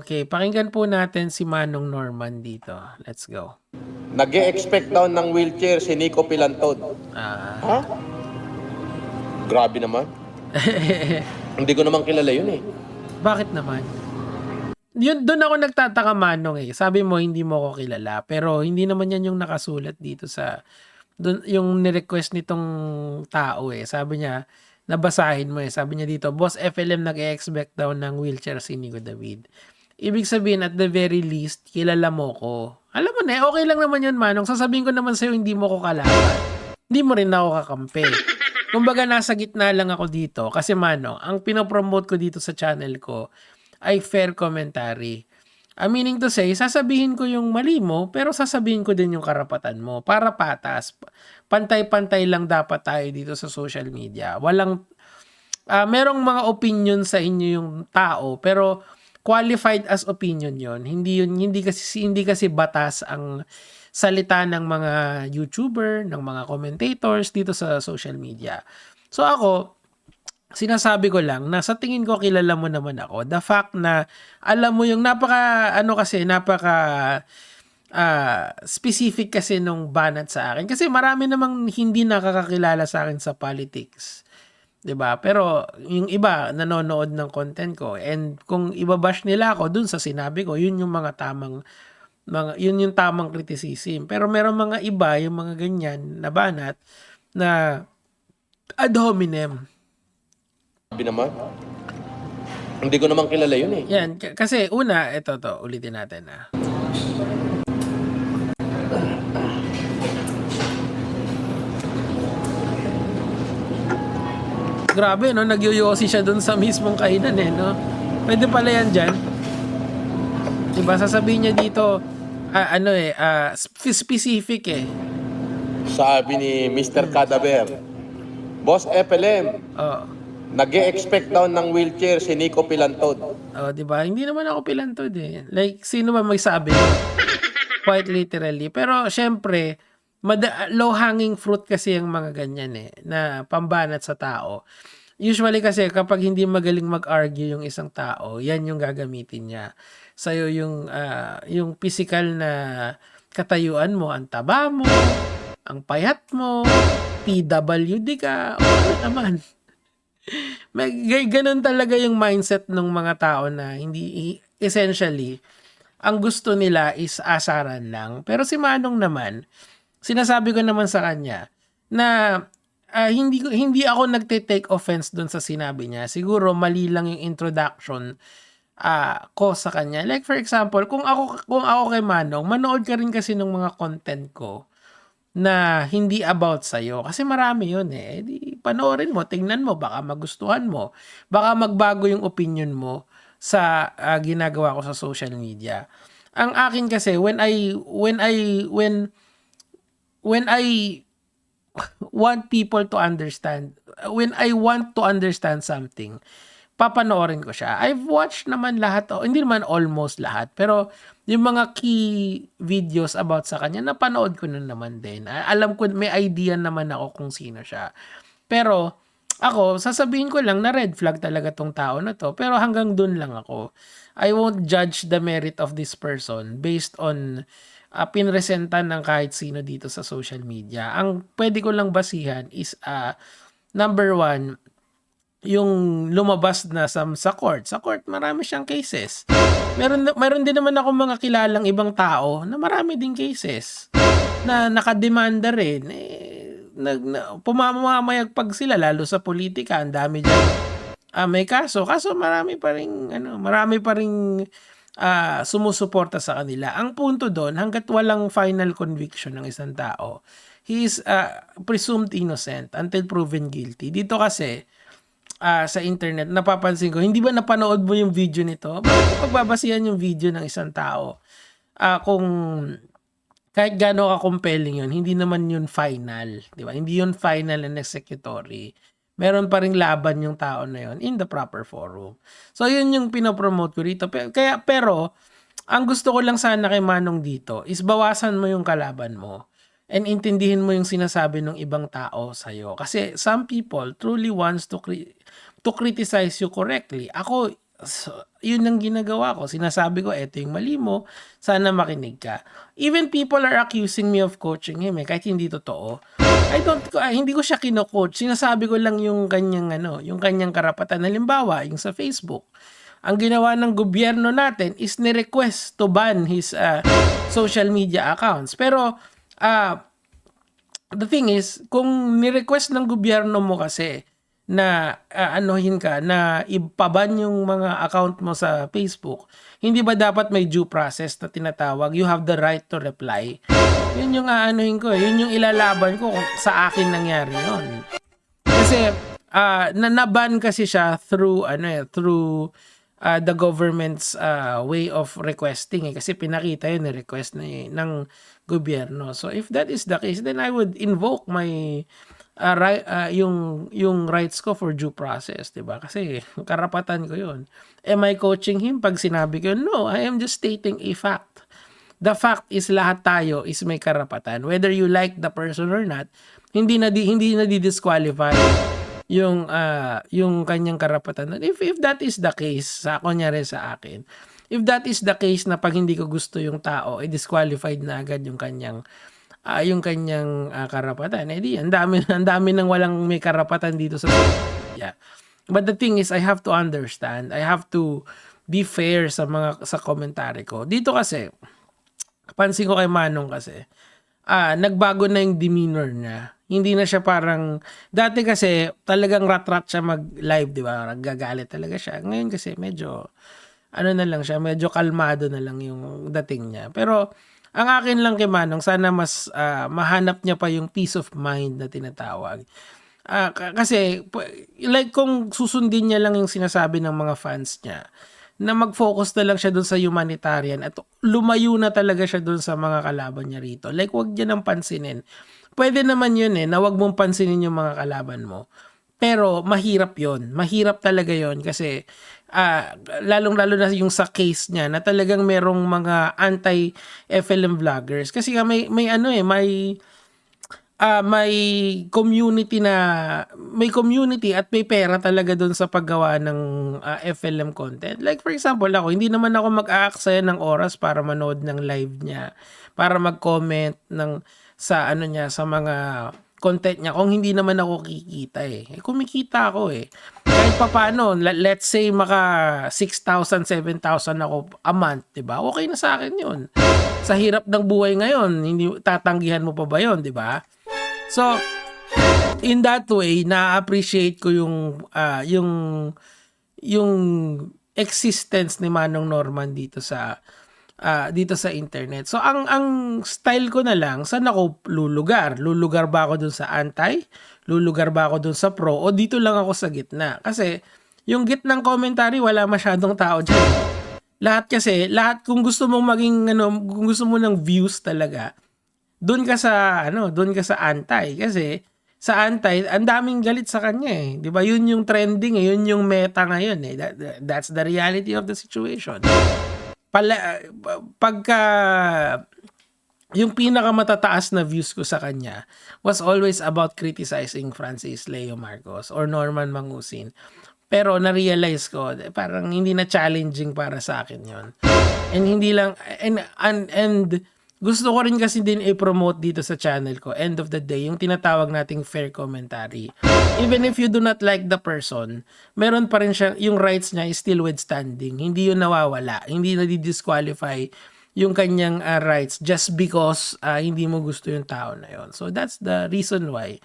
Okay, pakinggan po natin si Manong Norman dito. Let's go. Nag-e-expect daw ng wheelchair si Nico Pilantod. Ah. Ha? Grabe naman. Hindi ko naman kilala yun eh. Bakit naman? Yun, doon ako nagtataka, Manong eh. Sabi mo hindi mo ko kilala, pero hindi naman yan yung nakasulat dito sa doon yung ni-request nitong tao eh. Sabi niya, nabasahin mo eh. Sabi niya dito, Boss FLM nag-e-expect daw ng wheelchair si Nico David. Ibig sabihin, at the very least, kilala mo ko. Alam mo na, okay lang naman yun, Manong. Sasabihin ko naman sa'yo, hindi mo ko kalaban. Hindi mo rin ako kakampi. Kumbaga, nasa gitna lang ako dito. Kasi, Manong, ang pinopromote ko dito sa channel ko ay fair commentary. Meaning to say, sasabihin ko yung mali mo, pero sasabihin ko din yung karapatan mo. Para patas. Pantay-pantay lang dapat tayo dito sa social media. Walang, merong mga opinion sa inyo yung tao, pero qualified as opinion yon. Hindi kasi batas ang salita ng mga YouTuber, ng mga commentators dito sa social media. So ako, sinasabi ko lang na sa tingin ko kilala mo naman ako. The fact na alam mo yung napaka specific kasi nung banat sa akin. Kasi marami namang hindi nakakakilala sa akin sa politics. 'Di ba? Pero yung iba nanonood ng content ko, and kung ibabash nila ako dun sa sinabi ko, yun yung yun yung tamang criticism. Pero meron mga iba, yung mga ganyan na banat na ad hominem. Grabe naman. Hindi ko naman kilala yun eh. Yan, kasi una, ito ulitin natin Grabe, no? Nagyoyosi siya dun sa mismong kainan, eh, no? Pwede pala yan dyan. Diba, sasabihin niya dito, specific, eh. Sabi ni Mr. Cadaver, Boss FLM, nag-e-expect daw ng wheelchair si Nico Pilantod. Diba? Hindi naman ako pilantod, eh. Like, sino ba may sabi? Quite literally. Pero, syempre, low-hanging fruit kasi yung mga ganyan eh, na pambanat sa tao. Usually kasi kapag hindi magaling mag-argue yung isang tao, yan yung gagamitin niya. Sa'yo yung physical na katayuan mo, ang taba mo, ang payat mo, PWD ka, o ano naman. Ganun talaga yung mindset ng mga tao na hindi, essentially, ang gusto nila is asaran lang. Pero si Manong naman, sinasabi ko naman sa kanya na hindi ako nagte-take offense doon sa sinabi niya. Siguro mali lang yung introduction ko sa kanya. Like for example, kung ako kay Manong, manood ka rin kasi ng mga content ko na hindi about sa'yo. Kasi marami yun eh. Di panoorin mo, tingnan mo, baka magustuhan mo. Baka magbago yung opinion mo sa ginagawa ko sa social media. Ang akin kasi, when I want people to understand, when I want to understand something, papanoorin ko siya. I've watched naman lahat, hindi naman almost lahat, pero yung mga key videos about sa kanya, napanood ko na naman din. Alam ko, may idea naman ako kung sino siya. Pero, ako, sasabihin ko lang na red flag talaga tong tao na to, pero hanggang dun lang ako. I won't judge the merit of this person based on pinresentan ng kahit sino dito sa social media. Ang pwede ko lang basihan is number one, yung lumabas na sa court. Sa court, marami siyang cases. Meron din naman ako mga kilalang ibang tao na marami ding cases na nakademanda rin. Pumamamayag pag sila, lalo sa politika, ang dami dyan. May kaso marami pa ring sumusuporta sa kanila. Ang punto doon, hanggat walang final conviction ng isang tao, he is presumed innocent until proven guilty. Dito kasi, sa internet, napapansin ko, hindi ba napanood mo yung video nito? Bakit pagbabasihan yung video ng isang tao? Kung kahit gaano ka-compelling yun, hindi naman yun final. Di ba? Hindi yun final and executory. Meron pa ring laban yung tao na yun in the proper forum. So, yun yung pinopromote ko dito. Pero, ang gusto ko lang sana kay Manong dito is bawasan mo yung kalaban mo and intindihin mo yung sinasabi ng ibang tao sa'yo. Kasi some people truly wants to criticize you correctly. Ako, So, yun ang ginagawa ko. Sinasabi ko, eto yung mali mo. Sana makinig ka. Even people are accusing me of coaching him kahit hindi totoo. Hindi ko siya kino-coach. Sinasabi ko lang yung yung kanyang karapatan. Halimbawa, yung sa Facebook. Ang ginawa ng gobyerno natin is ni-request to ban his social media accounts. Pero, the thing is, kung ni-request ng gobyerno mo kasi na anuhin ka, na ipaban yung mga account mo sa Facebook, hindi ba dapat may due process na tinatawag? You have the right to reply. Yun yung aanuhin ko. Yun yung ilalaban ko kung sa akin nangyari yun. Kasi naban kasi siya through the government's way of requesting kasi pinakita yun request ng gobyerno. So if that is the case, then I would invoke my yung rights ko for due process, 'di ba? Kasi karapatan ko 'yun. Am I coaching him pag sinabi ko? No, I am just stating a fact. The fact is lahat tayo is may karapatan. Whether you like the person or not, hindi na disqualify yung kanyang karapatan. If that is the case, kunyari sa akin, if that is the case na pag hindi ko gusto yung tao, disqualified na agad yung kanyang karapatan. Di, ang dami nang walang may karapatan dito sa media. But the thing is, I have to understand. I have to be fair sa komentary ko. Dito kasi, pansin ko kay Manong kasi, nagbago na yung demeanor niya. Hindi na siya parang, dati kasi talagang rat-rat siya mag-live, di ba? Nagagalit talaga siya. Ngayon kasi medyo, na lang siya, medyo kalmado na lang yung dating niya. Pero, ang akin lang kay Manong, sana mas mahanap niya pa yung peace of mind na tinatawag. Kasi, like kung susundin niya lang yung sinasabi ng mga fans niya, na mag-focus na lang siya dun sa humanitarian at lumayo na talaga siya dun sa mga kalaban niya rito. Like, wag niya nang pansinin. Pwede naman yun na wag mong pansinin yung mga kalaban mo. Pero mahirap yon. Mahirap talaga yon kasi lalong-lalo na yung sa case niya na talagang merong mga anti-FLM vloggers. Kasi may community at may pera talaga doon sa paggawa ng FLM content. Like for example ako, hindi naman ako mag-aaksaya ng oras para manood ng live niya, para mag-comment sa mga content niya kung hindi naman ako kikita kumikita ako kahit papaano, let's say maka 6,000, 7,000 ako a month, diba? Okay na sa akin yun. Sa hirap ng buhay ngayon, hindi tatanggihan mo pa ba yun, diba? So, in that way, na-appreciate ko yung existence ni Manong Norman dito sa internet. So, ang style ko na lang, saan ako lulugar? Lulugar ba ako dun sa anti? Lulugar ba ako dun sa pro? O dito lang ako sa gitna? Kasi, yung gitnang commentary, wala masyadong tao dyan. Lahat kung gusto mong kung gusto mo ng views talaga, dun ka sa anti. Kasi, sa anti, ang daming galit sa kanya 'di ba? Yun yung trending yun yung meta ngayon That's the reality of the situation. Pagka yung pinakamatataas na views ko sa kanya was always about criticizing Francis Leo Marcos or Norman Mangusin. Pero na-realize ko, parang hindi na challenging para sa akin yon. And hindi lang, and gusto ko rin kasi din i-promote dito sa channel ko, end of the day, yung tinatawag nating fair commentary. Even if you do not like the person, meron pa rin siya, yung rights niya is still withstanding. Hindi yun nawawala. Hindi na di-disqualify yung kanyang rights just because hindi mo gusto yung tao na yon. So that's the reason why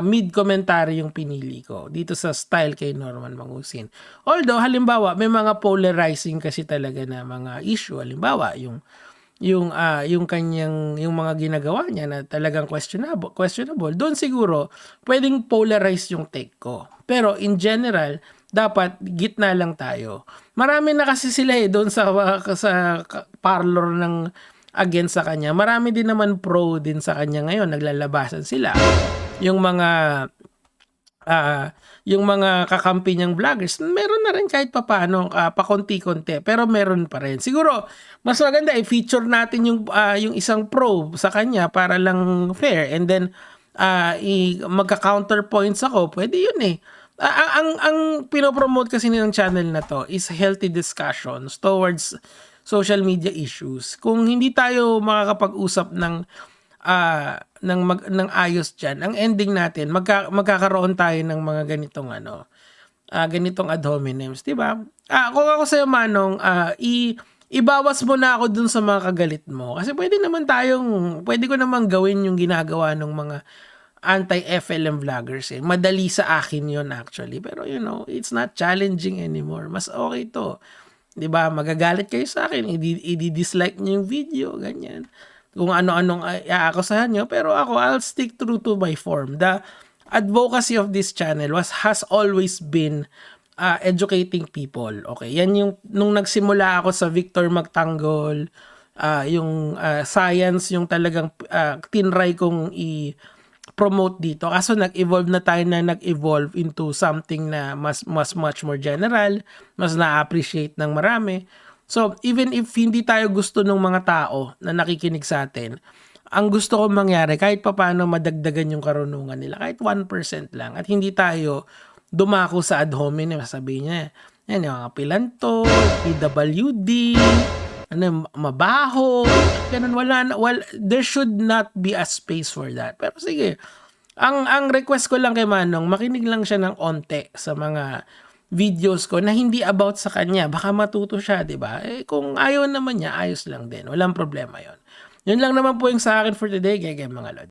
mid-commentary yung pinili ko dito sa style kay Norman Mangusin. Although, halimbawa, may mga polarizing kasi talaga na mga issue. Halimbawa, yung mga ginagawa niya na talagang questionable. Doon siguro, pwedeng polarize yung take ko. Pero in general, dapat gitna lang tayo. Marami na kasi sila doon sa parlor ng against sa kanya. Marami din naman pro din sa kanya ngayon. Naglalabasan sila. Yung mga kakampi niyang vloggers, meron na rin kahit papaano, pakonti-konti, pero meron pa rin. Siguro, mas maganda i-feature natin yung isang pro sa kanya para lang fair. And then, magka-counterpoints ako, pwede yun Ang pinopromote kasi ng channel na to is healthy discussions towards social media issues. Kung hindi tayo makakapag-usap ng ayos diyan, ang ending natin magkakaroon tayo ng mga ganitong ganitong ad hominems, 'di ba? Kung ako sa Manong, ibawas mo na ako dun sa mga kagalit mo. Kasi pwede ko namang gawin yung ginagawa ng mga anti-FLM vloggers eh. Madali sa akin yon actually. Pero it's not challenging anymore. Mas okay to. 'Di ba? Magagalit kayo sa akin, i-dislike niyo yung video, ganyan. Kung ano-anong aakusahan niyo, pero ako I'll stick true to my form. The advocacy of this channel has always been educating people. Okay, yan yung nung nagsimula ako sa Victor Magtanggol, yung science yung talagang tinry kong promote dito. Kaso nag-evolve into something na much more general, mas na-appreciate ng marami. So, even if hindi tayo gusto ng mga tao na nakikinig sa atin, ang gusto kong mangyari, kahit papaano madagdagan yung karunungan nila, kahit 1% lang, at hindi tayo dumako sa ad hominem, sabihin niya, yan yung mga pilanto, PWD, mabaho, ganun, there should not be a space for that. Pero sige, ang request ko lang kay Manong, makinig lang siya ng onte sa mga videos ko na hindi about sa kanya. Baka matuto siya, di ba? Kung ayaw naman niya, ayos lang din. Walang problema yon. Yun lang naman po yung sa akin for today, mga lod.